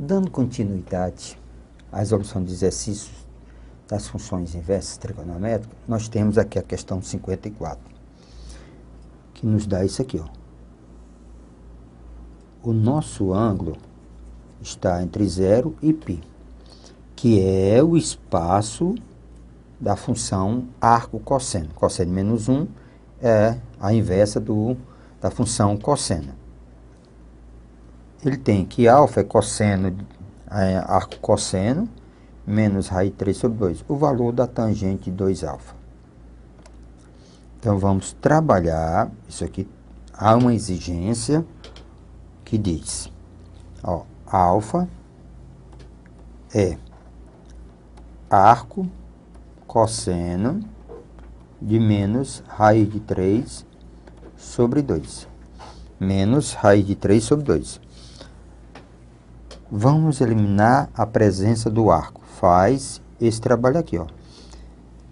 Dando continuidade à resolução de exercícios das funções inversas trigonométricas, nós temos aqui a questão 54, que nos dá isso aqui, ó. O nosso ângulo está entre 0 e π, que é o espaço da função arco-cosseno. Cosseno menos 1 é a inversa da função cosseno. Ele tem que alfa é cosseno, arco-cosseno, menos raiz de 3 sobre 2, o valor da tangente de 2α. Então, vamos trabalhar isso aqui. Há uma exigência que diz, ó, alfa é arco cosseno de menos raiz de 3 sobre 2. Menos raiz de 3 sobre 2. Vamos eliminar a presença do arco. Faz esse trabalho aqui, ó.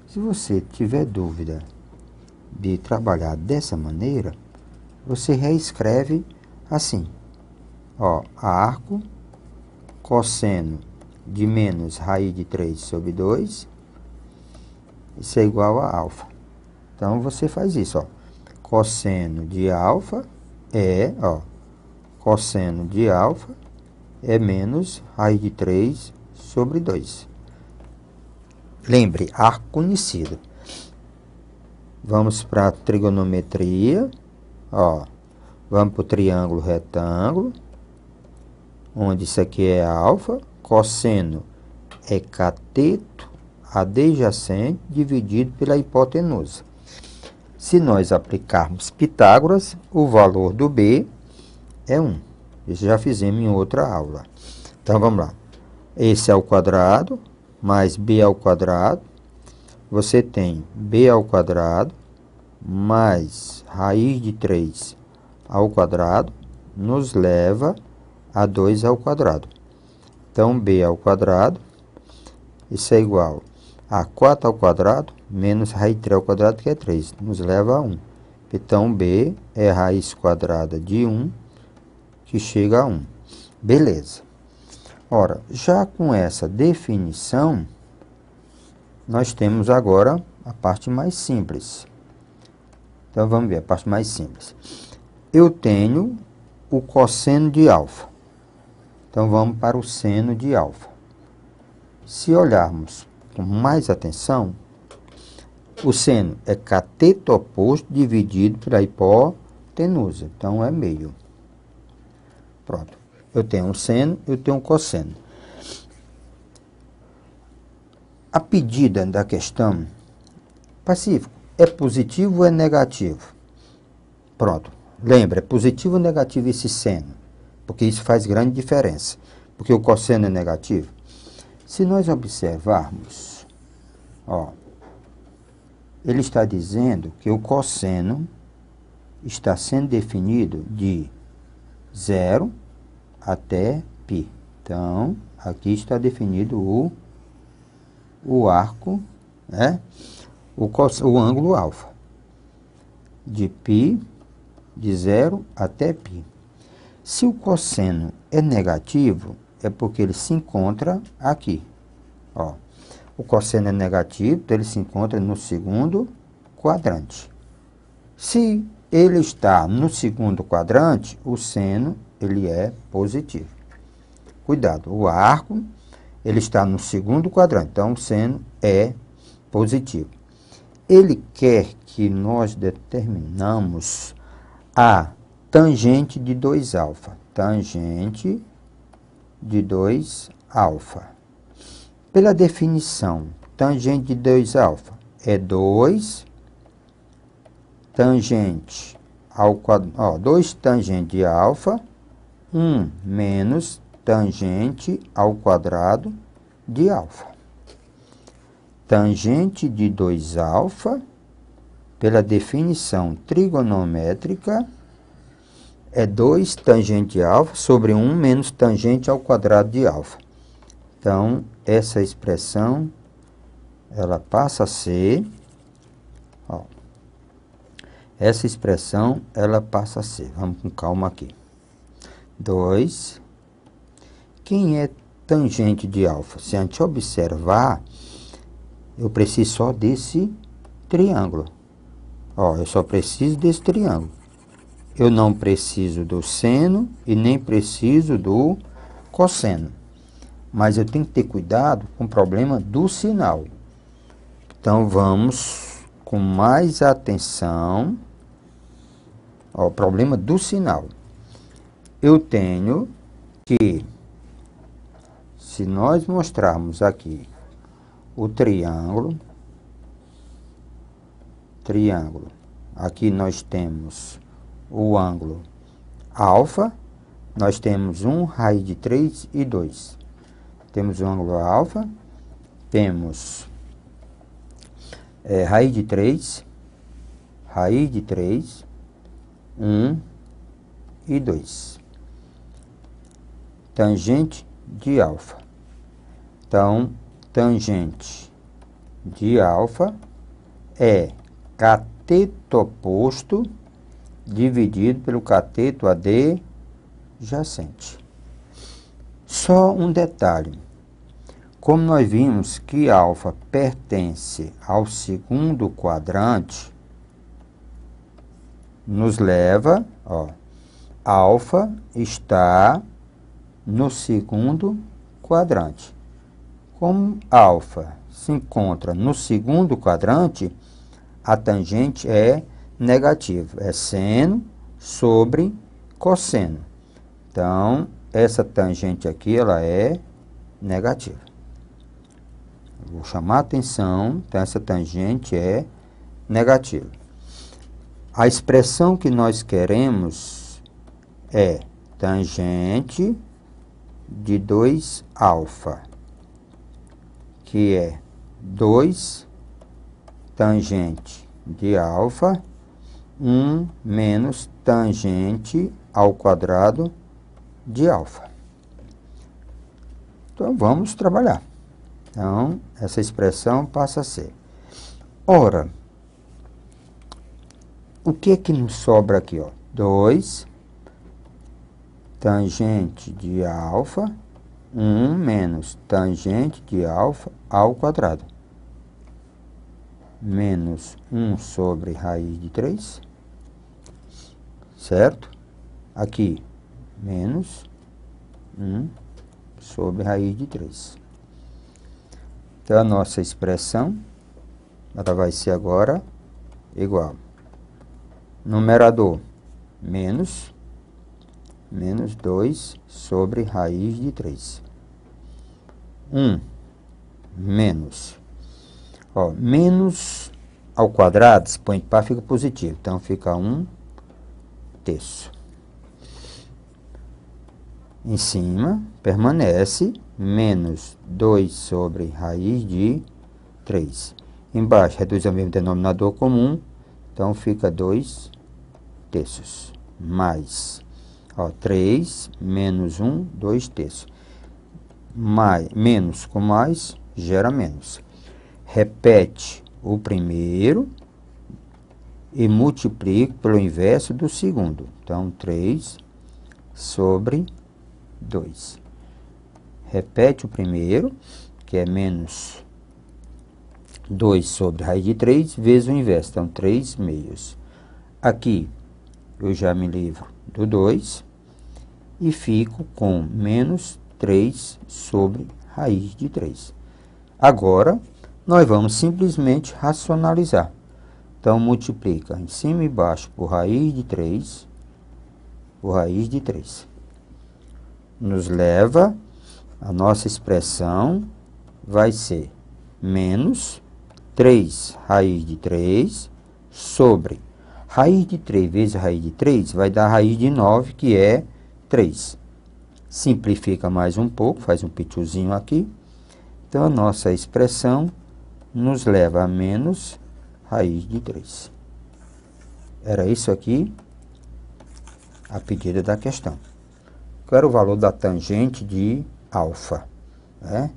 Se você tiver dúvida de trabalhar dessa maneira, você reescreve assim, ó, arco cosseno de menos raiz de 3 sobre 2, isso é igual a alfa. Então, você faz isso, ó. Cosseno de alfa ó, cosseno de alfa é menos raiz de 3 sobre 2. Lembre, arco conhecido. Vamos para a trigonometria, ó. Vamos para o triângulo retângulo, onde isso aqui é alfa, cosseno é cateto adjacente dividido pela hipotenusa. Se nós aplicarmos Pitágoras, o valor do B é 1. Isso já fizemos em outra aula. Então, vamos lá. Esse ao quadrado, mais B ao quadrado. Você tem B ao quadrado, mais raiz de 3 ao quadrado, nos leva a 2 ao quadrado. Então, B ao quadrado, isso é igual a 4 ao quadrado, menos raiz de 3 ao quadrado, que é 3, nos leva a 1. Então, B é raiz quadrada de 1, que chega a 1. Beleza. Ora, já com essa definição, nós temos agora a parte mais simples. Então, vamos ver a parte mais simples. Eu tenho o cosseno de alfa. Então, vamos para o seno de alfa. Se olharmos com mais atenção, o seno é cateto oposto dividido pela hipotenusa. Então, é meio. Pronto. Eu tenho um seno, eu tenho um cosseno. A pedida da questão, Pacífico, é positivo ou é negativo? Pronto. Lembra, é positivo ou negativo esse seno? Porque isso faz grande diferença. Porque o cosseno é negativo. Se nós observarmos, ó, ele está dizendo que o cosseno está sendo definido de 0 até π. Então, aqui está definido o arco, né? O ângulo alfa, de π, de 0 até π. Se o cosseno é negativo, é porque ele se encontra aqui. Ó, o cosseno é negativo, então ele se encontra no segundo quadrante. Se ele está no segundo quadrante, o seno ele é positivo. Cuidado, o arco ele está no segundo quadrante, então o seno é positivo. Ele quer que nós determinamos a tangente de 2α. Tangente de 2α. Pela definição, tangente de 2α é 2 tangente ao quadrado, 2 tangente de alfa, 1 menos tangente ao quadrado de alfa. Tangente de 2α, pela definição trigonométrica, é 2 tangente de alfa sobre 1 menos tangente ao quadrado de alfa. Então, essa expressão, ela passa a ser, ó, essa expressão, ela passa a ser, vamos com calma aqui, 2 quem é tangente de alfa? Se a gente observar, eu preciso só desse triângulo. Ó, eu só preciso desse triângulo. Eu não preciso do seno e nem preciso do cosseno. Mas eu tenho que ter cuidado com o problema do sinal. Então, vamos com mais atenção ao problema do sinal. Eu tenho que, se nós mostrarmos aqui o triângulo, aqui nós temos o ângulo alfa, nós temos 1, raiz de 3 e 2. Temos o ângulo alfa, temos raiz de 3, 1 e 2. Tangente de alfa. Então, tangente de alfa é cateto oposto dividido pelo cateto adjacente. Só um detalhe. Como nós vimos que alfa pertence ao segundo quadrante, nos leva, ó, alfa está no segundo quadrante. Como alfa se encontra no segundo quadrante, a tangente é negativa, é seno sobre cosseno. Então, essa tangente aqui, ela é negativa. Vou chamar a atenção, então essa tangente é negativa. A expressão que nós queremos é tangente de 2α, que é 2 tangente de alfa, 1 menos tangente ao quadrado de alfa. Então, vamos trabalhar. Então, essa expressão passa a ser. Ora, o que que nos sobra aqui, ó? 2 tangente de alfa, 1 menos tangente de alfa ao quadrado. Menos 1 sobre raiz de 3. Certo? Aqui, menos 1 sobre raiz de 3. Então, a nossa expressão, ela vai ser agora igual. Numerador, menos 2 sobre raiz de 3. 1 menos. Ó, menos ao quadrado, se põe par, fica positivo. Então, fica 1 terço. Em cima, permanece menos 2 sobre raiz de 3. Embaixo, reduz ao mesmo denominador comum. Então, fica 2 terços. Mais, ó, 3 menos 1, 2 terços. Menos com mais, gera menos. Repete o primeiro e multiplica pelo inverso do segundo. Então, 3 sobre 2. Repete o primeiro, que é menos 2 sobre raiz de 3, vezes o inverso. Então, 3 meios. Aqui, eu já me livro do 2 e fico com menos 3 sobre raiz de 3. Agora, nós vamos simplesmente racionalizar. Então, multiplica em cima e embaixo por raiz de 3, por raiz de 3. Nos leva, a nossa expressão vai ser menos 3 raiz de 3 sobre raiz de 3 vezes raiz de 3 vai dar raiz de 9, que é 3. Simplifica mais um pouco, faz um pitiozinho aqui. Então, a nossa expressão nos leva a menos raiz de 3. Era isso aqui a pedida da questão. Qual era o valor da tangente de alfa? Né?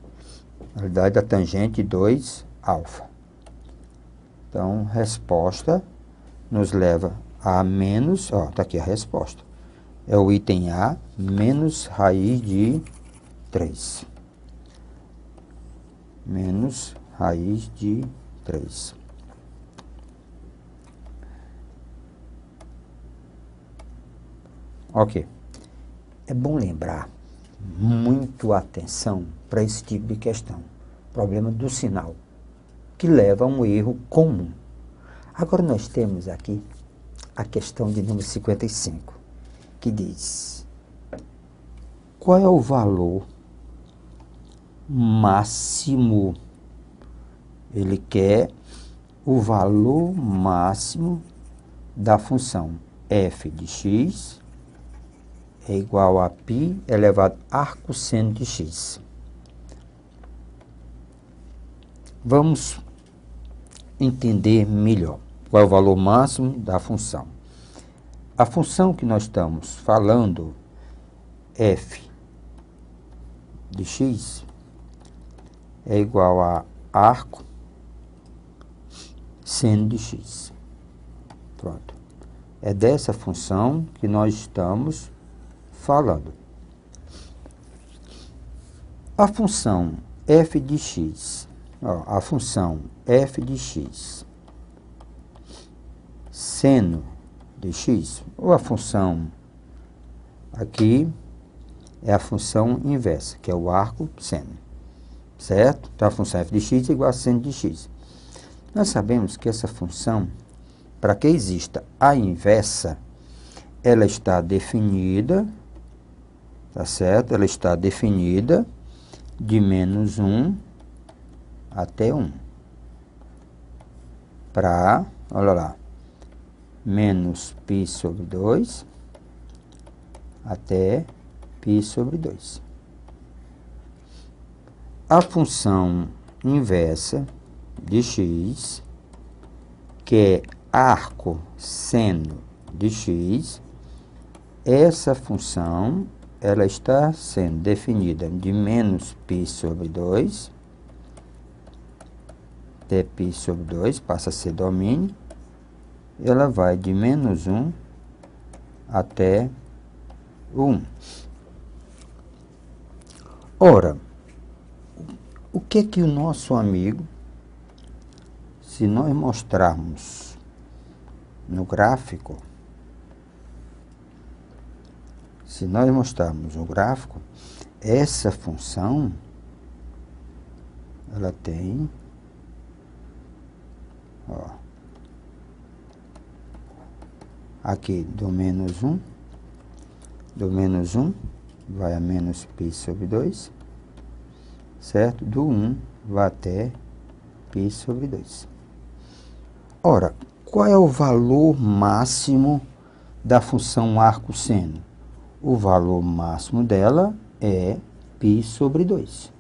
Na realidade, da tangente de 2α. Então, resposta nos leva a menos, ó, tá aqui a resposta. É o item A, menos raiz de 3. Menos raiz de 3. Ok. É bom lembrar muito atenção para esse tipo de questão. Problema do sinal, que leva a um erro comum. Agora nós temos aqui a questão de número 55, que diz: qual é o valor máximo? Ele quer o valor máximo da função f de x é igual a π elevado a arcosseno de x. Vamos entender melhor qual é o valor máximo da função. A função que nós estamos falando, f de x, é igual a arco seno de x. Pronto. É dessa função que nós estamos falando. A função f de x, a função f de x seno de x, ou a função aqui é a função inversa, que é o arco seno, certo? Então, a função f de x é igual a seno de x. Nós sabemos que essa função, para que exista a inversa, ela está definida, tá certo? Ela está definida de menos 1 até 1. Para, olha lá, menos π sobre 2 até π sobre 2. A função inversa de x, que é arco seno de x, essa função ela está sendo definida de menos π sobre 2 até π sobre 2, passa a ser domínio, ela vai de menos 1 até 1. Ora, o que o nosso amigo, se nós mostrarmos no gráfico, essa função, ela tem, aqui do menos 1, vai a menos π sobre 2, certo? Do 1 vai até π sobre 2. Ora, qual é o valor máximo da função arco-seno? O valor máximo dela é π sobre 2.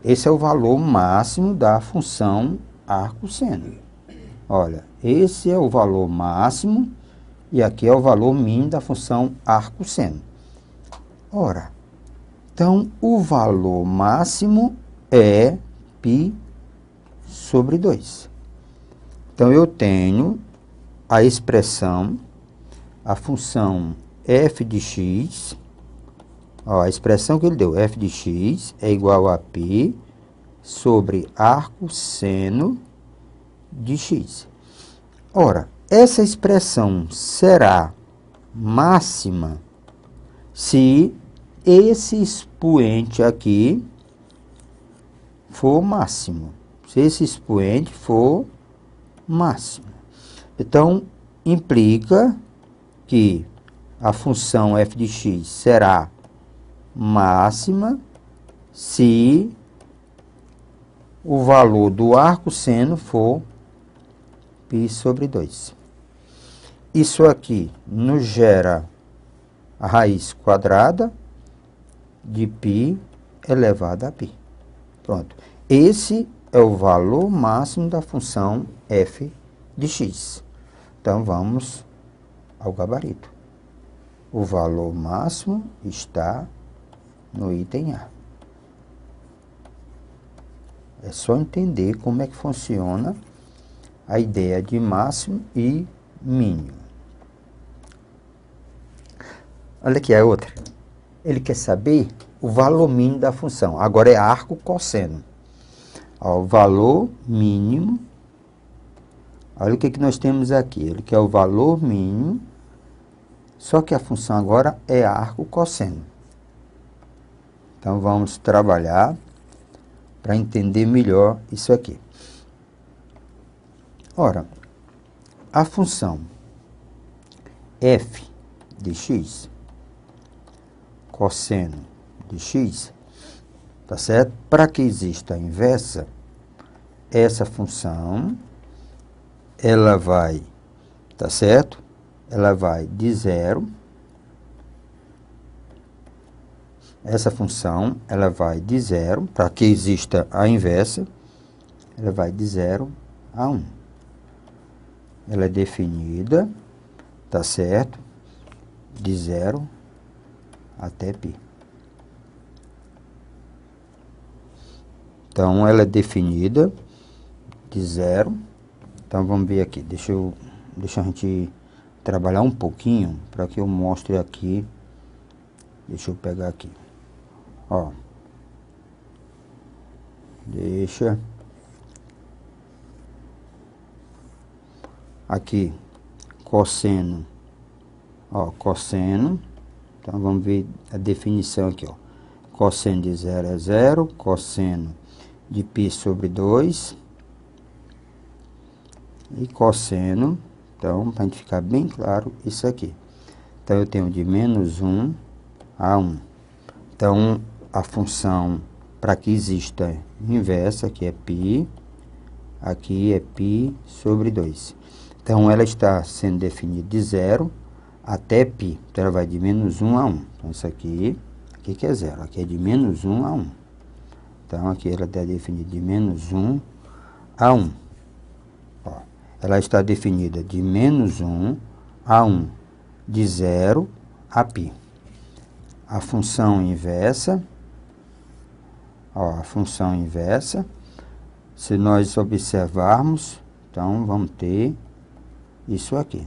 Esse é o valor máximo da função arco-seno. Olha, esse é o valor máximo e aqui é o valor mínimo da função arco-seno. Ora, então o valor máximo é π sobre 2. Então, eu tenho a expressão, a função f de x, a expressão que ele deu, f de x é igual a π sobre arco seno de x. Ora, essa expressão será máxima se esse expoente aqui for máximo. Se esse expoente for máximo. Então, implica que a função f de x será máxima se o valor do arco seno for π sobre 2. Isso aqui nos gera a raiz quadrada de π elevado a π. Pronto. Esse é o valor máximo da função f de x. Então, vamos ao gabarito. O valor máximo está no item A. É só entender como é que funciona a ideia de máximo e mínimo. Olha aqui a outra. Ele quer saber o valor mínimo da função. Agora é arco cosseno. Ó, o valor mínimo. Olha o que nós temos aqui. Ele quer o valor mínimo. Só que a função agora é arco cosseno. Então vamos trabalhar para entender melhor isso aqui. Ora, a função f de x, cosseno de x, tá certo? Para que exista a inversa, essa função, ela vai, tá certo? Ela vai de zero. Essa função, ela vai de zero, para que exista a inversa, ela vai de 0 a 1. Ela é definida, tá certo? De 0 até π. Então, ela é definida de 0. Então, vamos ver aqui. Deixa a gente trabalhar um pouquinho para que eu mostre aqui. Deixa eu pegar aqui. Ó. Deixa. Aqui. Cosseno. Ó, cosseno. Então, vamos ver a definição aqui, ó. Cosseno de 0 é 0. Cosseno de π sobre 2. E cosseno. Então, para a gente ficar bem claro, isso aqui. Então, eu tenho de menos 1 a 1. Então, a função, para que exista inversa, aqui é π, aqui é π sobre 2. Então, ela está sendo definida de 0 até π. Então, ela vai de menos 1 a 1. Então, isso aqui que é 0. Aqui é de menos 1 a 1. Então, aqui ela está definida de menos 1 a 1. Ó, ela está definida de menos 1 a 1, de 0 a π. A função inversa, ó, a função inversa, se nós observarmos, então vamos ter isso aqui.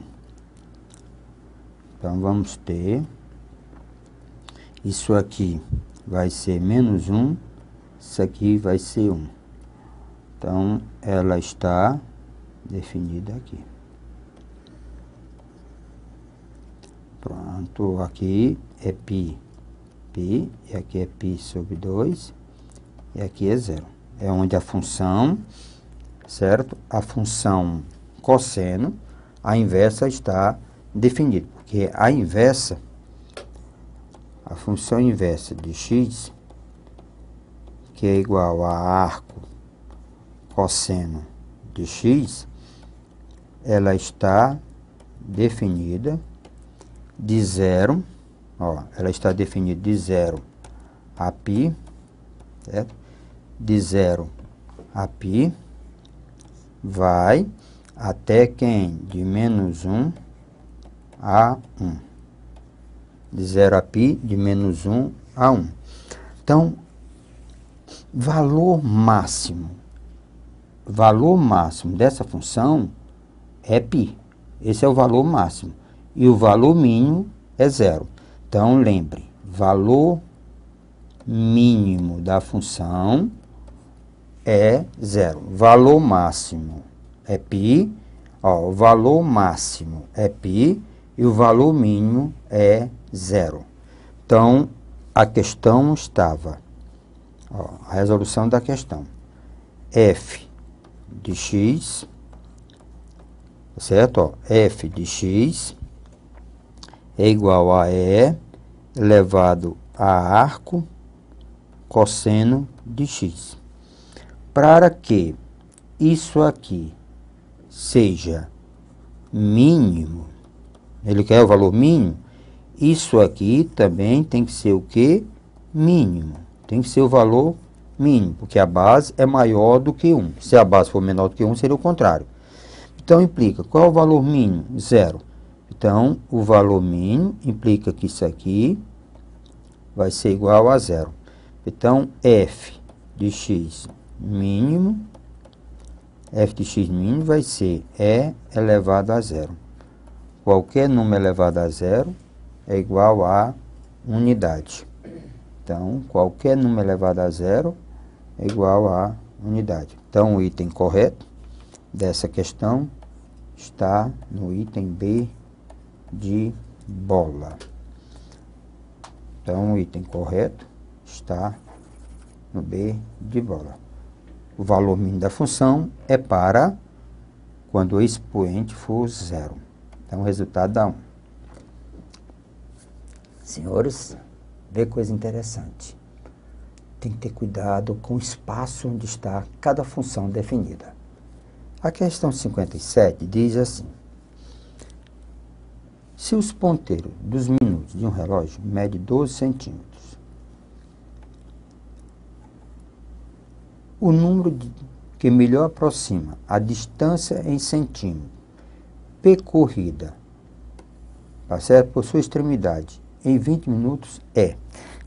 Então vamos ter, isso aqui vai ser menos 1, isso aqui vai ser 1. Então ela está definida aqui. Pronto, aqui é π. π, e aqui é π sobre 2, e aqui é 0. É onde a função, certo? A função cosseno, a inversa está definida, porque a inversa, a função inversa de x, que é igual a arco cosseno de x, ela está definida de 0. Ó, ela está definida de 0 a π, certo? De 0 a π, vai até quem? De menos 1 a 1. De 0 a π, de menos 1 a 1. Então, valor máximo dessa função é π. Esse é o valor máximo. E o valor mínimo é 0. Então, lembre, valor mínimo da função é 0. Valor máximo é π. Ó, o valor máximo é π e o valor mínimo é 0. Então, a questão estava, ó, a resolução da questão, f de x, certo? Ó, f de x é igual a E elevado a arco cosseno de x. Para que isso aqui seja mínimo, ele quer o valor mínimo, isso aqui também tem que ser o quê? Mínimo. Tem que ser o valor mínimo, porque a base é maior do que 1. Se a base for menor do que 1, seria o contrário. Então, implica, qual é o valor mínimo? 0. Então, o valor mínimo implica que isso aqui vai ser igual a 0. Então, f de x mínimo, vai ser E elevado a 0. Qualquer número elevado a 0 é igual a unidade. Então, qualquer número elevado a zero é igual a unidade. Então, o item correto dessa questão está no item B de bola. Então, o item correto está no B de bola. O valor mínimo da função é para quando o expoente for zero. Então, o resultado dá 1. Senhores, vê coisa interessante. Tem que ter cuidado com o espaço onde está cada função definida. A questão 57 diz assim: se os ponteiros dos minutos de um relógio mede 12 centímetros, o número que melhor aproxima a distância em centímetros percorrida, tá certo, por sua extremidade em 20 minutos é.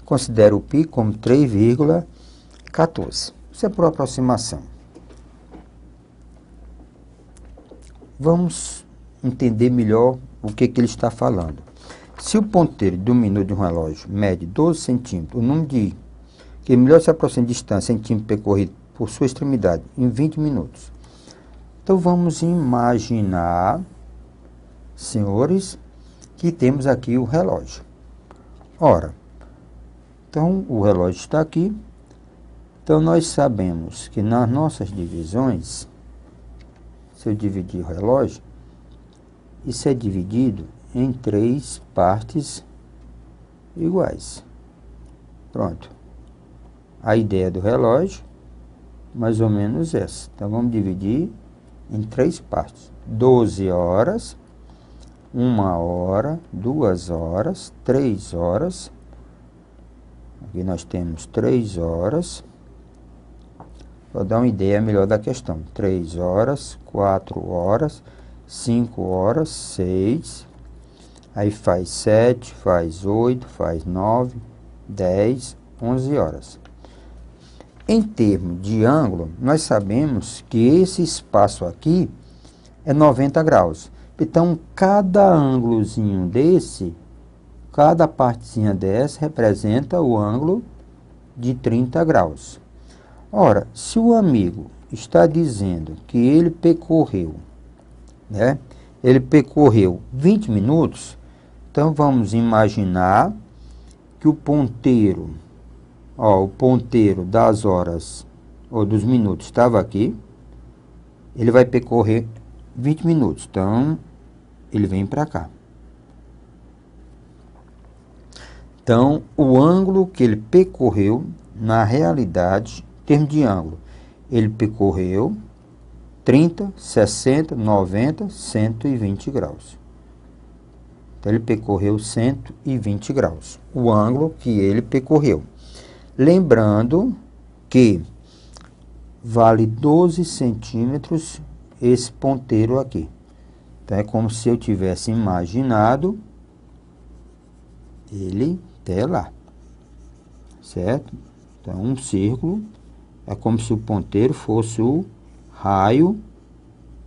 Considere o π como 3,14. Isso é por aproximação. Vamos entender melhor o que ele está falando. Se o ponteiro do minuto de um relógio mede 12 centímetros, o número de que melhor se aproxima de distância centímetro percorrido por sua extremidade em 20 minutos. Então, vamos imaginar, senhores, que temos aqui o relógio. Ora, então, o relógio está aqui. Então, nós sabemos que nas nossas divisões, se eu dividir o relógio, isso é dividido em 3 partes iguais. Pronto. A ideia do relógio, mais ou menos essa. Então, vamos dividir em 3 partes. 12 horas, 1 hora, 2 horas, 3 horas. Aqui nós temos 3 horas. Vou dar uma ideia melhor da questão. 3 horas, 4 horas, 5 horas, 6. Aí faz 7, faz 8, faz 9, 10, 11 horas. Em termos de ângulo, nós sabemos que esse espaço aqui é 90 graus. Então, cada ângulozinho desse, cada partezinha dessa, representa o ângulo de 30 graus. Ora, se o amigo está dizendo que ele percorreu, né? Ele percorreu 20 minutos, então vamos imaginar que o ponteiro das horas ou dos minutos estava aqui, ele vai percorrer 20 minutos, então ele vem para cá. Então, o ângulo que ele percorreu, na realidade, em termos de ângulo, ele percorreu 30, 60, 90, 120 graus. Então, ele percorreu 120 graus, o ângulo que ele percorreu. Lembrando que vale 12 centímetros esse ponteiro aqui. Então, é como se eu tivesse imaginado ele até lá, certo? Então, um círculo é como se o ponteiro fosse o raio,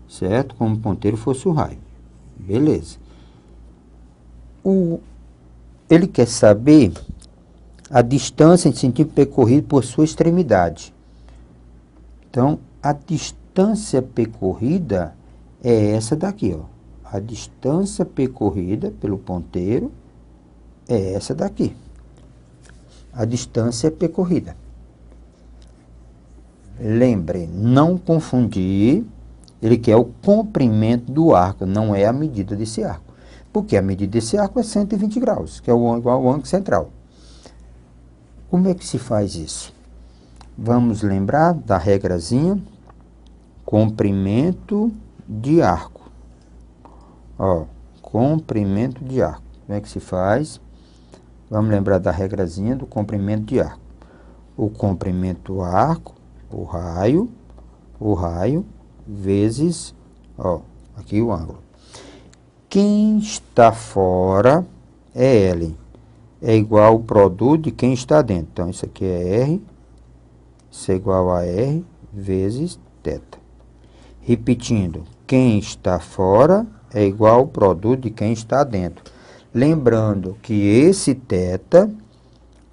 certo? Como o ponteiro fosse o raio. Beleza. Ele quer saber a distância em centímetro percorrido por sua extremidade. Então, a distância percorrida é essa daqui, ó. A distância percorrida pelo ponteiro é essa daqui. A distância percorrida. Lembre, não confundir. Ele quer o comprimento do arco, não é a medida desse arco. Porque a medida desse arco é 120 graus, que é igual ao ângulo central. Como é que se faz isso? Vamos lembrar da regrazinha. Comprimento de arco. Ó, comprimento de arco. Como é que se faz? Vamos lembrar da regrazinha do comprimento de arco. O comprimento do arco, o raio, vezes, ó, aqui o ângulo. Quem está fora é L. É igual ao produto de quem está dentro. Então, isso aqui é R. Isso é igual a R vezes θ. Repetindo, quem está fora é igual ao produto de quem está dentro. Lembrando que esse θ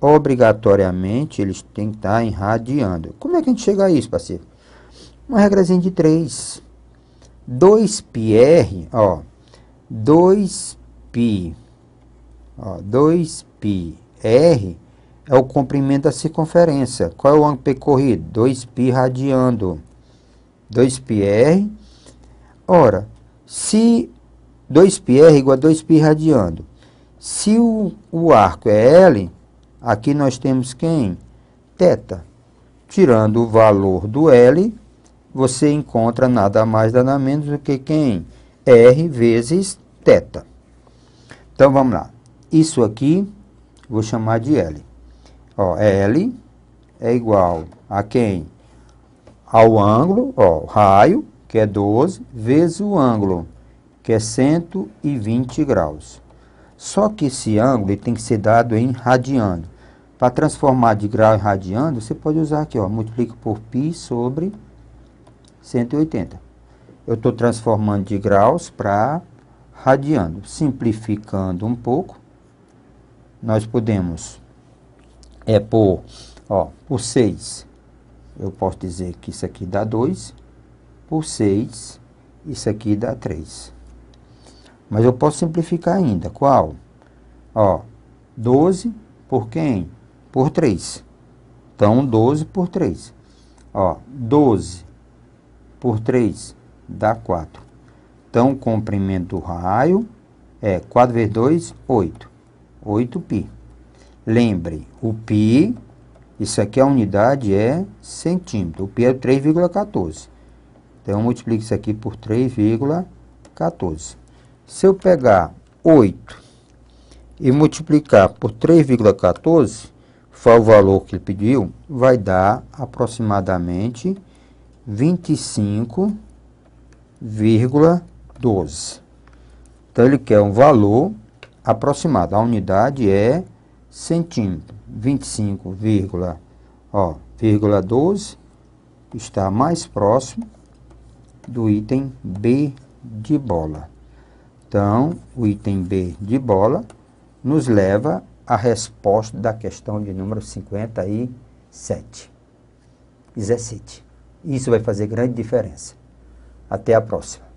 obrigatoriamente eles têm que estar em radiando. Como é que a gente chega a isso, parceiro? Uma regrazinha de 3. 2πr, ó, 2π, ó, 2πr é o comprimento da circunferência. Qual é o ângulo percorrido? 2π radiando. 2πr, ora, se 2πr é igual a 2π radiando, se o arco é L, aqui nós temos quem? Θ. Tirando o valor do L, você encontra nada mais, nada menos do que quem? R vezes θ. Então, vamos lá. Isso aqui, vou chamar de L. Ó, L é igual a quem? Ao ângulo, ó, o raio, que é 12, vezes o ângulo, que é 120 graus. Só que esse ângulo ele tem que ser dado em radiano. Para transformar de grau em radiano, você pode usar aqui, ó, multiplica por π sobre 180. Eu estou transformando de graus para radiano. Simplificando um pouco, nós podemos por 6. Eu posso dizer que isso aqui dá 2. Por 6, isso aqui dá 3. Mas eu posso simplificar ainda. Qual? Ó, 12 por quem? Por 3. Então, 12 por 3. Ó, 12 por 3 dá 4. Então, o comprimento do raio é 4 vezes 2, 8. 8π. Lembre, o π, isso aqui a unidade é centímetro. O π é 3,14. Então, eu multiplico isso aqui por 3,14. Se eu pegar 8 e multiplicar por 3,14, foi o valor que ele pediu, vai dar aproximadamente 25,12. Então, ele quer um valor aproximado. A unidade é centímetro. 25,12 está mais próximo do item B de bola. Então, o item B de bola nos leva à resposta da questão de número 57. Exercite. Isso vai fazer grande diferença. Até a próxima.